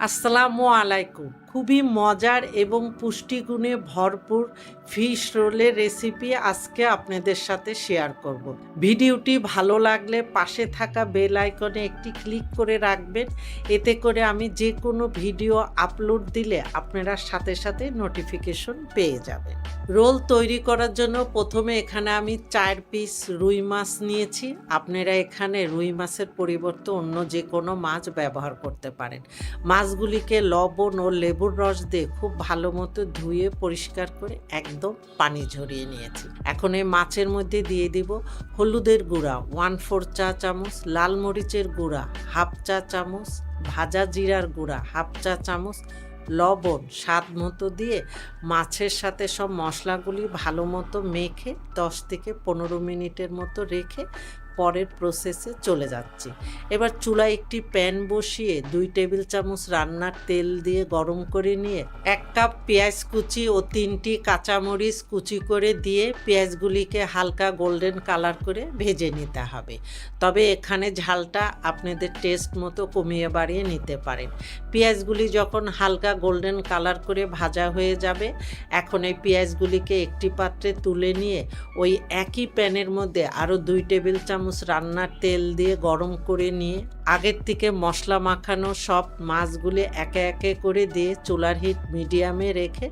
আসসালামু আলাইকুম। খুবই মজার এবং পুষ্টিগুণে ভরপুর ফিশ রোলের রেসিপি আজকে আপনাদের সাথে শেয়ার করব। ভিডিওটি ভালো লাগলে পাশে থাকা বেল আইকনে একটি ক্লিক করে রাখবেন। এতে করে আমি যে কোনো ভিডিও আপলোড দিলে আপনারা সাথে সাথে নোটিফিকেশন পেয়ে যাবেন। রোল তৈরি করার জন্য প্রথমে এখানে আমি 4 পিস রুই মাছ নিয়েছি। আপনারা এখানে রুই মাছের পরিবর্তে অন্য যে কোনো মাছ ব্যবহার করতে পারেন। মাছগুলিকে লবণ ও লেবুর রস দিয়ে খুব ভালো মতো ধুয়ে পরিষ্কার করে একদম পানি ঝরিয়ে নিয়েছি। এখন এই মাছের মধ্যে দিয়ে দিব হলুদের গুঁড়া 1/4 চা চামচ, লাল মরিচের গুঁড়া 1/2 চা চামচ, ভাজা জিরার গুঁড়া 1/2 চা চামচ, লবণ স্বাদ মতো দিয়ে মাছের সাথে সব মশলাগুলি ভালো মতো মেখে 10 থেকে 15 মিনিটের মতো রেখে পরের প্রসেসে চলে যাচ্ছি। এবার চুলায় একটি প্যান বসিয়ে 2 টেবিল চামচ রান্নার তেল দিয়ে গরম করে নিয়ে 1 কাপ পেঁয়াজ কুচি ও 3টি কাঁচামরিচ কুচি করে দিয়ে পেঁয়াজগুলিকে হালকা গোল্ডেন কালার করে ভেজে নিতে হবে। তবে এখানে ঝালটা আপনাদের টেস্ট মতো কমিয়ে বাড়িয়ে নিতে পারেন। পেঁয়াজগুলি যখন হালকা গোল্ডেন কালার করে ভাজা হয়ে যাবে, এখন এই পেঁয়াজগুলিকে একটি পাত্রে তুলে নিয়ে ওই একই প্যানের মধ্যে আরও 2 টেবিল চামচ রান্নার তেল দিয়ে গরম করে নিয়ে আগের থেকে মশলা মাখানো সব মাছগুলি একে একে করে দিয়ে চুলার হিট মিডিয়ামে রেখে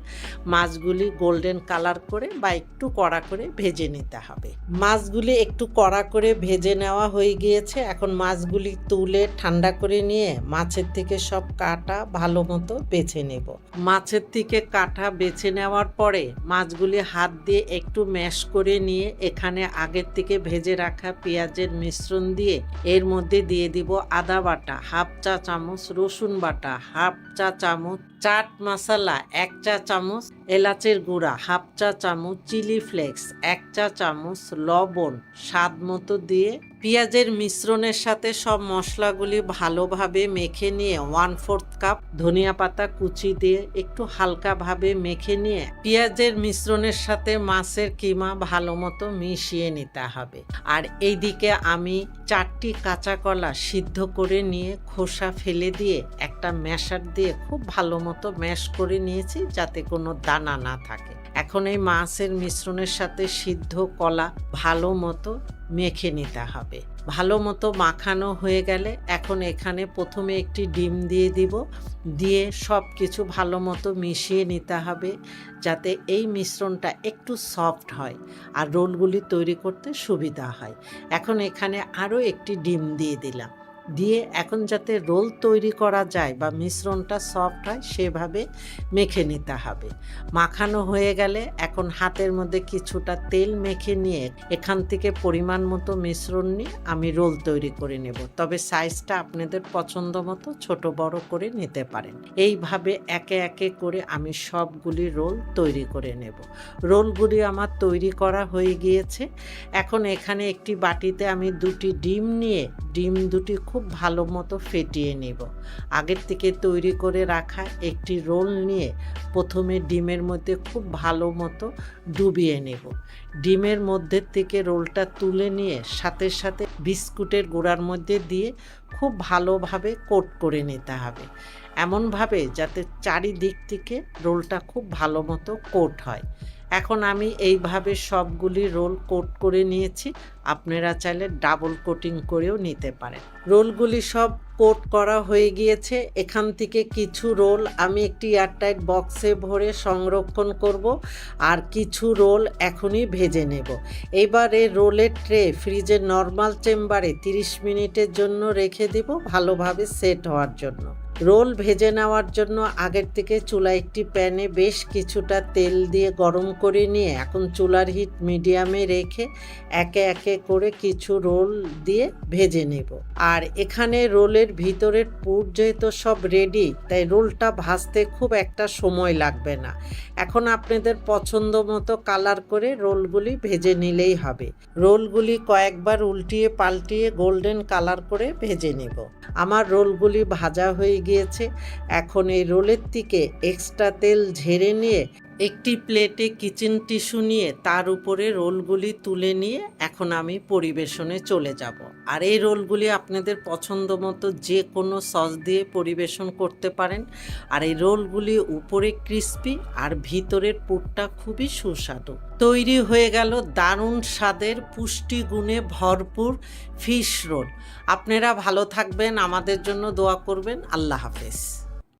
মাছগুলি গোল্ডেন কালার করে বা একটু কড়া করে ভেজে নিতে হবে। মাছগুলি একটু কড়া করে ভেজে নেওয়া হয়ে গিয়েছে। এখন মাছগুলি তুলে ঠান্ডা করে নিয়ে মাছের থেকে সব কাঁটা ভালো মতো বেছে নেব। মাছের থেকে কাঁটা বেছে নেওয়ার পরে মাছগুলি হাত দিয়ে একটু ম্যাশ করে নিয়ে এখানে আগের থেকে ভেজে রাখা পেঁয়াজের মিশ্রণ দিয়ে এর মধ্যে দিয়ে দিব আদা বাটা 1/2 চা চামচ, রসুন বাটা 1/2 চা চামচ, চাট মশলা 1 চা চামচ, এলাচের গুঁড়া 1/2 চা চামচ, চিলি ফ্লেক্স 1 চা চামচ, লবণ স্বাদ মতো দিয়ে পেঁয়াজের মিশ্রণের সাথে সব মশলাগুলি ভালোভাবে মেখে নিয়ে 1/4 কাপ ধনিয়া পাতা কুচি দিয়ে একটু হালকাভাবে মেখে নিয়ে পেঁয়াজের মিশ্রণের সাথে মাছের কিমা ভালো মতো মিশিয়ে নিতে হবে। আর এইদিকে আমি 4টি কাঁচা কলা সিদ্ধ করে নিয়ে খোসা ফেলে দিয়ে একটা ম্যাশার দিয়ে খুব ভালো মতো ম্যাশ করে নিয়েছি যাতে কোনো দানা না থাকে। এখন এই মাছের মিশ্রণের সাথে সিদ্ধ কলা ভালো মতো মেখে নিতে হবে। ভালো মতো মাখানো হয়ে গেলে এখন এখানে প্রথমে একটি ডিম দিয়ে দিব, দিয়ে সব কিছু ভালো মতো মিশিয়ে নিতে হবে যাতে এই মিশ্রণটা একটু সফট হয় আর রোলগুলি তৈরি করতে সুবিধা হয়। এখন এখানে আরও একটি ডিম দিয়ে দিলাম, দিয়ে এখন যাতে রোল তৈরি করা যায় বা মিশ্রণটা সফট হয় সেভাবে মেখে নিতে হবে। মাখানো হয়ে গেলে এখন হাতের মধ্যে কিছুটা তেল মেখে নিয়ে এখান থেকে পরিমাণ মতো মিশ্রণ নিয়ে আমি রোল তৈরি করে নেব। তবে সাইজটা আপনাদের পছন্দ মতো ছোট বড় করে নিতে পারেন। এইভাবে একে একে করে আমি সবগুলি রোল তৈরি করে নেব। রোলগুলি আমার তৈরি করা হয়ে গিয়েছে। এখন এখানে একটি বাটিতে আমি 2টি ডিম নিয়ে ডিম দুটি খুব ভালো মতো ফেটিয়ে নেব। আগের থেকে তৈরি করে রাখা একটি রোল নিয়ে প্রথমে ডিমের মধ্যে খুব ভালো মতো ডুবিয়ে নেব। ডিমের মধ্যে থেকে রোলটা তুলে নিয়ে সাথে সাথে বিস্কুটের গুঁড়ার মধ্যে দিয়ে খুব ভালোভাবে কোট করে নিতে হবে, এমনভাবে যাতে চারিদিক থেকে রোলটা খুব ভালো মতো কোট হয়। এখন আমি এইভাবে সবগুলি রোল কোট করে নিয়েছি। আপনারা চাইলে ডাবল কোটিং করেও নিতে পারেন। রোলগুলি সব কোট করা হয়ে গিয়েছে। এখান থেকে কিছু রোল আমি একটি এয়ারটাইট বক্সে ভরে সংরক্ষণ করব আর কিছু রোল এখনই ভেজে নেব। এবার এই রোলের ট্রে ফ্রিজের নর্মাল চেম্বারে 30 মিনিটের জন্য রেখে দিব ভালোভাবে সেট হওয়ার জন্য। রোল ভেজে নেওয়ার জন্য আগের থেকে চুলায় একটি প্যানে বেশ কিছুটা তেল দিয়ে গরম করে নিয়ে এখন চুলার হিট মিডিয়ামে রেখে একে একে করে কিছু রোল দিয়ে ভেজে নেব। আর এখানে রোলের ভিতরের পুর যেহেতু সব রেডি, তাই রোলটা ভাজতে খুব একটা সময় লাগবে না। এখন আপনাদের পছন্দ মতো কালার করে রোলগুলি ভেজে নিলেই হবে। রোলগুলি কয়েকবার উল্টিয়ে পাল্টিয়ে গোল্ডেন কালার করে ভেজে নেব। আমার রোলগুলি ভাজা হয়ে গিয়েছে। এখন এই রোলের থেকে এক্সট্রা তেল ঝেড়ে নিয়ে একটি প্লেটে কিচেন টিস্যু নিয়ে তার উপরে রোলগুলি তুলে নিয়ে এখন আমি পরিবেশনে চলে যাব। আর এই রোলগুলি আপনাদের পছন্দ মতো যে কোনো সস দিয়ে পরিবেশন করতে পারেন। আর এই রোলগুলি উপরে ক্রিস্পি আর ভিতরের পুরটা খুবই সুস্বাদু। তৈরি হয়ে গেল দারুণ স্বাদের পুষ্টিগুণে ভরপুর ফিশ রোল। আপনারা ভালো থাকবেন, আমাদের জন্য দোয়া করবেন। আল্লাহ হাফেজ।